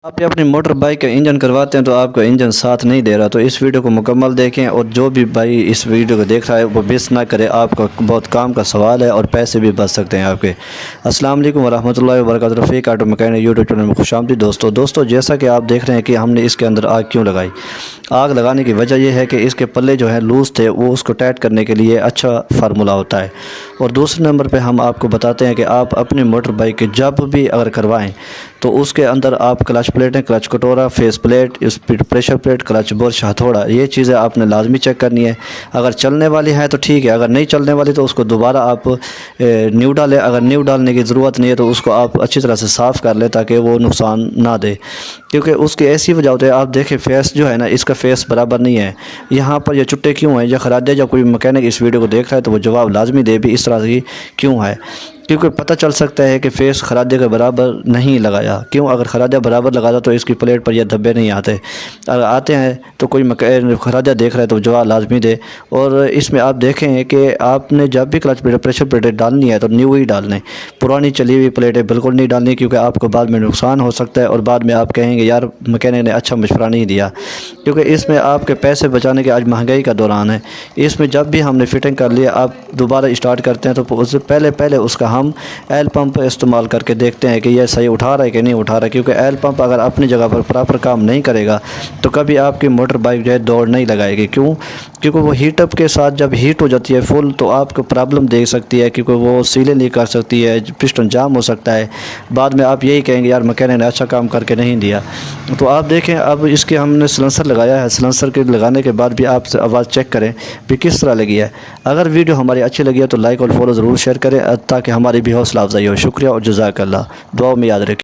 آپ اپنی motor bike کا انجن کرواتے ہیں تو آپ کا انجن ساتھ نہیں دے رہا، تو اس ویڈیو کو مکمل دیکھیں اور جو بھی بھائی اس ویڈیو کو دیکھ رہا ہے وہ مس نہ کرے۔ آپ کا بہت کام کا سوال ہے اور پیسے بھی بچ سکتے ہیں آپ کے۔ السلام علیکم ورحمۃ اللہ وبرکاتہ۔ رفیق آٹو میکینک یوٹیوب چینل میں خوش آمدید دوستو جیسا کہ آپ دیکھ رہے ہیں کہ ہم نے اس کے اندر آگ کیوں لگائی۔ آگ لگانے کی وجہ یہ ہے کہ اس کے پلے جو ہیں لوز تھے، وہ اس کو ٹائٹ کرنے کے لیے اچھا فارمولہ ہوتا ہے۔ اور دوسرے نمبر پہ ہم آپ کو بتاتے ہیں کہ آپ اپنی موٹر بائک کے جب بھی اگر کروائیں تو اس کے اندر آپ کلچ پلیٹیں، کلچ کٹورا، face plate, pressure plate, clutch brush, ہتھوڑا، یہ چیزیں آپ نے لازمی چیک کرنی ہے۔ اگر چلنے والی ہے تو ٹھیک ہے، اگر نہیں چلنے والی تو اس کو دوبارہ آپ نیو ڈالیں۔ اگر نیو ڈالنے کی ضرورت نہیں ہے تو اس کو آپ اچھی طرح سے صاف کر لیں تاکہ وہ نقصان نہ دے، کیونکہ اس کی ایسی وجہ ہوتی ہے۔ آپ دیکھیں فیس جو ہے نا، اس کا فیس برابر نہیں ہے، یہاں پر یہ چٹے کیوں ہیں، یہ خراج ہے۔ جب کوئی مکینک اس ویڈیو کو دیکھ رہا ہے تو وہ جواب لازمی دے بھی اس طرح سے کیوں ہے، کیونکہ پتہ چل سکتا ہے کہ فیس خراجے کے برابر نہیں لگایا۔ کیوں؟ اگر خراجہ برابر لگاتا تو اس کی پلیٹ پر یہ دھبے نہیں آتے۔ اگر آتے ہیں تو کوئی خراجہ دیکھ رہا ہے تو جواب لازمی دے۔ اور اس میں آپ دیکھیں کہ آپ نے جب بھی کلچ پلیٹ، پریشر پلیٹیں ڈالنی ہے تو نیو ہی ڈالنے، پرانی چلی ہوئی پلیٹیں بالکل نہیں ڈالنی، کیونکہ آپ کو بعد میں نقصان ہو سکتا ہے اور بعد میں آپ کہیں گے یار مکینک نے اچھا مشورہ نہیں دیا، کیونکہ اس میں آپ کے پیسے بچانے کے آج مہنگائی کا دوران ہے۔ اس میں جب بھی ہم نے فٹنگ کر لیا، آپ دوبارہ اسٹارٹ کرتے ہیں تو اس سے پہلے اس کا ہم ایل پمپ استعمال کر کے دیکھتے ہیں کہ یہ صحیح اٹھا رہا ہے کہ نہیں اٹھا رہا ہے، کیونکہ ایل پمپ اگر اپنی جگہ پر پراپر کام نہیں کرے گا تو کبھی آپ کی موٹر بائک جو ہے دوڑ نہیں لگائے گی۔ کیوں؟ کیونکہ وہ ہیٹ اپ کے ساتھ جب ہیٹ ہو جاتی ہے فل تو آپ کو پرابلم دے سکتی ہے، کیونکہ وہ سیلیں نہیں کر سکتی ہے، پسٹن جام ہو سکتا ہے، بعد میں آپ یہی کہیں گے یار مکینک نے اچھا کام کر کے نہیں دیا۔ تو آپ دیکھیں اب اس کے ہم نے سلنسر لگایا ہے، سلنسر کے لگانے کے بعد بھی آپ سے آواز چیک کریں بھی کس طرح لگی ہے۔ اگر ویڈیو ہماری اچھی لگی ہے تو لائک اور فالو ضرور شیئر کریں تاکہ ہماری بھی حوصلہ افزائی ہو۔ شکریہ اور جزاک اللہ، دعاؤں میں یاد رکھیں۔